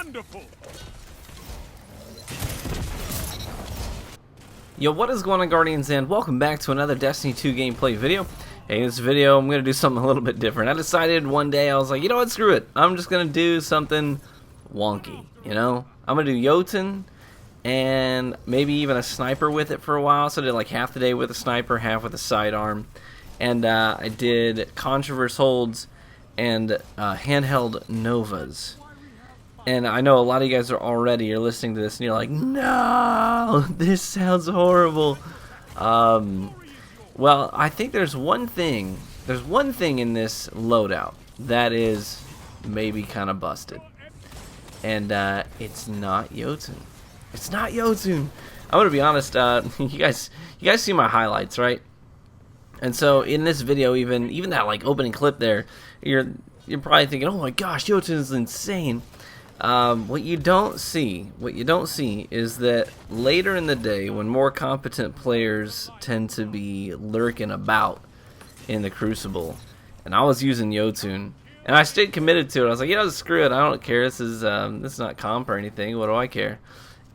Wonderful. Yo, what is going on, Guardians, and welcome back to another Destiny 2 gameplay video. Hey, in this video, I'm going to do something a little bit different. I decided one day, I was like, you know what, screw it. I'm just going to do something wonky, you know? I'm going to do Jotunn, and maybe even a sniper with it for a while. So I did like half the day with a sniper, half with a sidearm. And I did Controverse Holds and Handheld Novas. And I know a lot of you guys you're listening to this and you're like, no, this sounds horrible. Well, I think there's one thing in this loadout that is maybe kind of busted. And it's not Jotunn. It's not Jotunn. I'm going to be honest, you guys see my highlights, right? And so in this video, even that like opening clip there, you're probably thinking, oh my gosh, Jotunn is insane. What you don't see is that later in the day, when more competent players tend to be lurking about in the Crucible, and I was using Jotunn, and I stayed committed to it. I was like, you know, screw it, I don't care. This is not comp or anything. What do I care?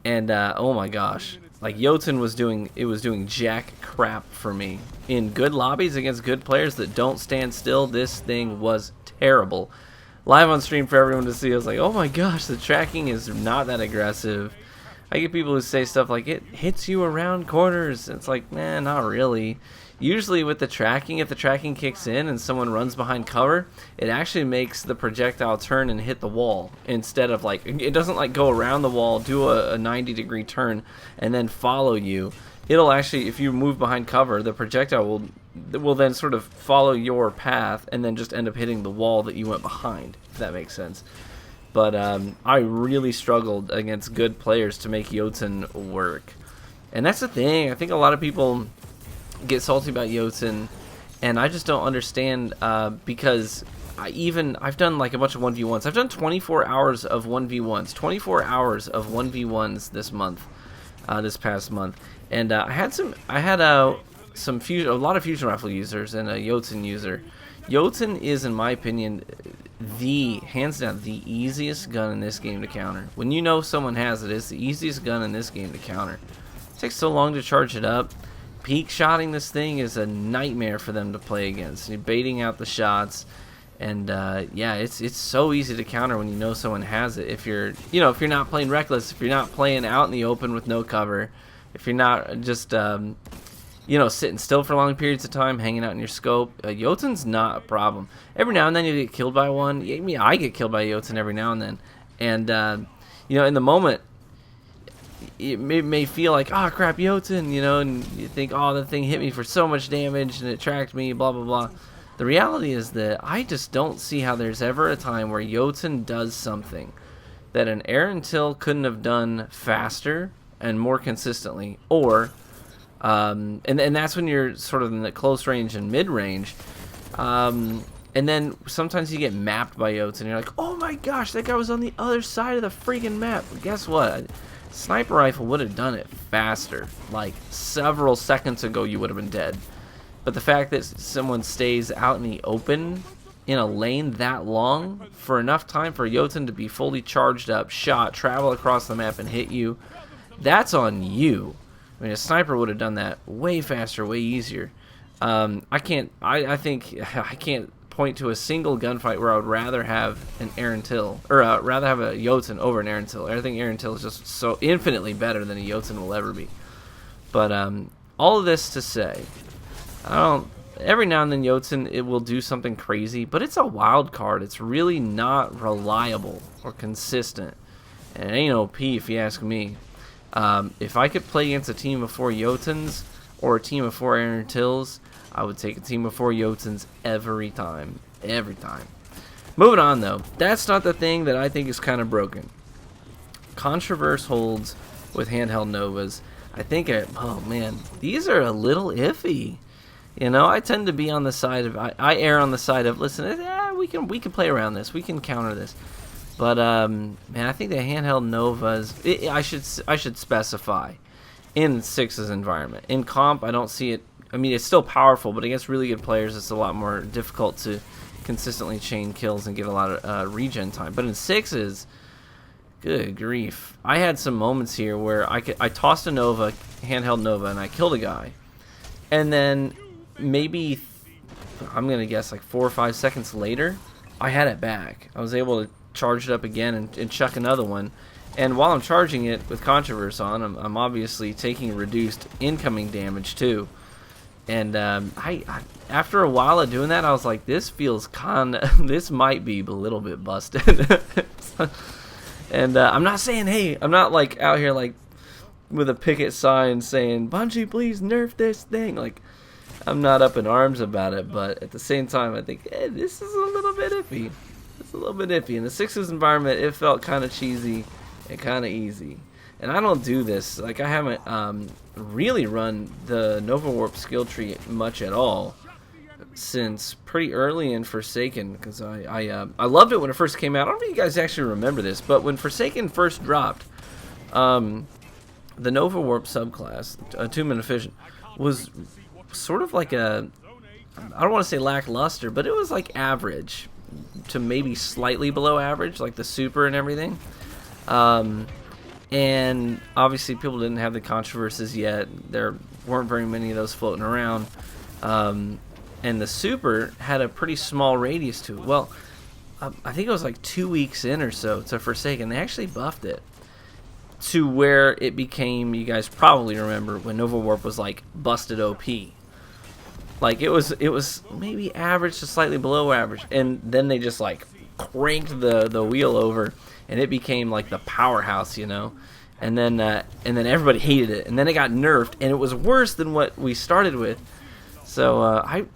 And oh my gosh, like Jotunn was doing jack crap for me in good lobbies against good players that don't stand still. This thing was terrible. Live on stream for everyone to see, I was like, oh my gosh, the tracking is not that aggressive. I get people who say stuff like, it hits you around corners. It's like, man, not really. Usually with the tracking, if the tracking kicks in and someone runs behind cover, it actually makes the projectile turn and hit the wall instead of like, it doesn't like go around the wall, do a 90-degree turn, and then follow you. It'll actually, if you move behind cover, the projectile will then sort of follow your path and then just end up hitting the wall that you went behind, if that makes sense. But I really struggled against good players to make Jotunn work. And that's the thing. I think a lot of people get salty about Jotunn, and I just don't understand because I've done like a bunch of 1v1s. I've done 24 hours of 1v1s, 24 hours of 1v1s this month, this past month. And I had a lot of fusion rifle users and a Jotunn user. Jotunn is, in my opinion, hands down the easiest gun in this game to counter. When you know someone has it, it's the easiest gun in this game to counter. It takes so long to charge it up. Peak shotting this thing is a nightmare for them to play against. You're baiting out the shots, and yeah, it's so easy to counter when you know someone has it. If you're not playing reckless, if you're not playing out in the open with no cover, if you're not just sitting still for long periods of time, hanging out in your scope, Jotunn's not a problem. Every now and then you get killed by one. I mean, I get killed by Jotunn every now and then, and in the moment, it may feel like, oh crap, Jotunn, and you think, oh, the thing hit me for so much damage and it tracked me, blah blah blah. The reality is that I just don't see how there's ever a time where Jotunn does something that an air until couldn't have done faster and more consistently, or and that's when you're sort of in the close range and mid range, and then sometimes you get mapped by Jotunn. You're like, oh my gosh, that guy was on the other side of the freaking map. But guess what? Sniper rifle would have done it faster. Like several seconds ago, you would have been dead. But the fact that someone stays out in the open in a lane that long for enough time for Jotunn to be fully charged up, shot, travel across the map, and hit you, that's on you. I mean, a sniper would have done that way faster, way easier. I think I can't point to a single gunfight where I would rather have an air until, or rather have a Jotunn over an air until. I think air until is just so infinitely better than a Jotunn will ever be. But all of this to say, every now and then Jotunn, it will do something crazy, but it's a wild card. It's really not reliable or consistent, and it ain't OP if you ask me. If I could play against a team of 4 Jotunns or a team of 4 air untills, I would take a team of 4 Jotunns every time. Every time. Moving on, though. That's not the thing that I think is kind of broken. Controverse Holds with Handheld Novas. I think, oh man, these are a little iffy. I tend to be on the side of, I err on the side of, listen, we can play around this. We can counter this. But, man, I think the Handheld Novas, I should specify, in 6's environment. In comp, I don't see it. I mean, it's still powerful, but against really good players, it's a lot more difficult to consistently chain kills and get a lot of regen time. But in 6's, Good grief. I had some moments here where I tossed a Nova, handheld Nova, and I killed a guy. And then maybe, I'm going to guess like 4 or 5 seconds later, I had it back. I was able to charge it up again and chuck another one. And while I'm charging it with Controverse on, I'm obviously taking reduced incoming damage too. And I after a while of doing that, I was like, this feels this might be a little bit busted. And I'm not saying, hey, I'm not like out here like with a picket sign saying, Bungie, please nerf this thing. Like, I'm not up in arms about it, but at the same time, I think, hey, this is a little bit iffy. It's a little bit iffy. In the Sixes environment, it felt kind of cheesy and kind of easy. And I don't do this. Like, I haven't really run the Nova Warp skill tree much at all since pretty early in Forsaken, because I loved it when it first came out. I don't know if you guys actually remember this, but when Forsaken first dropped, the Nova Warp subclass, Attunement of Fission, was sort of like a, I don't want to say lackluster, but it was like average to maybe slightly below average, like the super and everything. And obviously people didn't have the controversies yet. There weren't very many of those floating around. And the super had a pretty small radius to it. Well, I think it was like 2 weeks in or so to Forsaken. They actually buffed it to where it became, you guys probably remember, when Nova Warp was like busted OP. Like it was maybe average to slightly below average. And then they just like cranked the wheel over and it became like the powerhouse, you know. And then everybody hated it. And then it got nerfed and it was worse than what we started with. So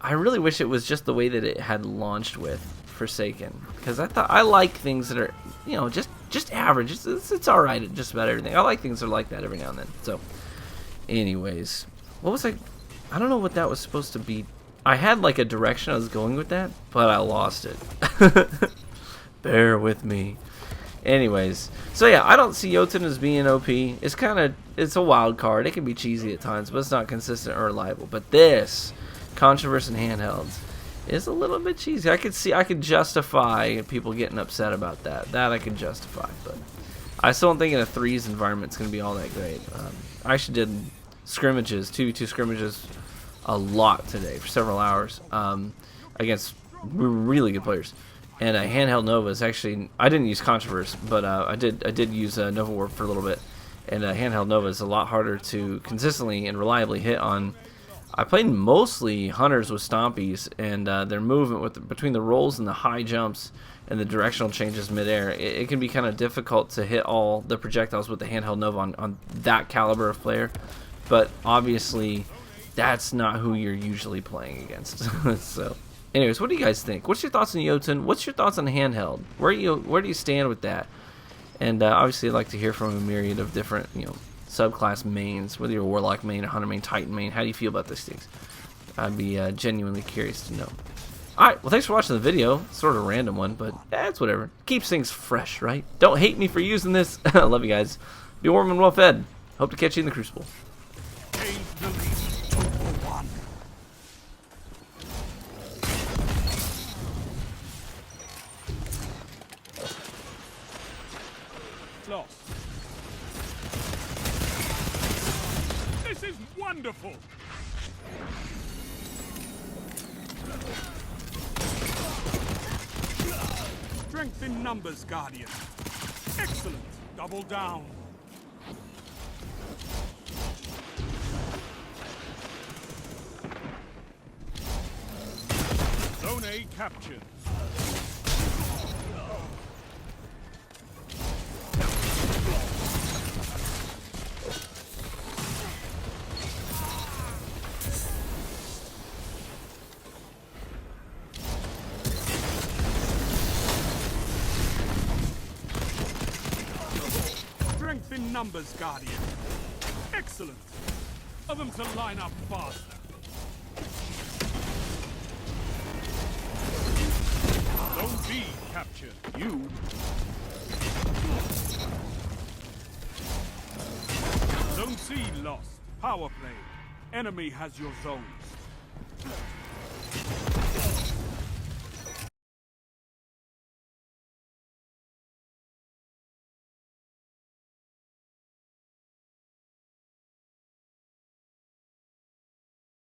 I really wish it was just the way that it had launched with Forsaken, because I like things that are, you know, just average. It's all right at just about everything. I like things that are like that every now and then. So, anyways, what was I don't know what that was supposed to be. I had like a direction I was going with that, but I lost it. Bear with me. Anyways, so yeah, I don't see Jotunn as being OP. It's a wild card. It can be cheesy at times, but it's not consistent or reliable. But this Controverse and Handhelds is a little bit cheesy. I could justify people getting upset about that. That I could justify, but I still don't think in a threes environment it's going to be all that great. I actually did scrimmages, two scrimmages, a lot today for several hours against really good players. And Handheld Nova is actually, I didn't use Controverse, but I did use Nova Warp for a little bit. And Handheld Nova is a lot harder to consistently and reliably hit on. I played mostly hunters with stompies, and their movement between the rolls and the high jumps and the directional changes midair, it can be kind of difficult to hit all the projectiles with the Handheld Nova on that caliber of player. But obviously, that's not who you're usually playing against. So, anyways, what do you guys think? What's your thoughts on Jotunn? What's your thoughts on Handheld? Where do you stand with that? And obviously, I'd like to hear from a myriad of different, you know, subclass mains, whether you're a Warlock main, a Hunter main, Titan main. How do you feel about these things? I'd be genuinely curious to know. Alright, well, thanks for watching the video. Sort of a random one, but it's whatever. Keeps things fresh, right? Don't hate me for using this. I love you guys. Be warm and well fed. Hope to catch you in the Crucible. This is wonderful! Strength in numbers, Guardian. Excellent! Double down. Zone A captured. Strength in numbers, Guardian. Excellent. Tell them to line up faster. Zone B captured. You. Zone C lost. Power play. Enemy has your zones.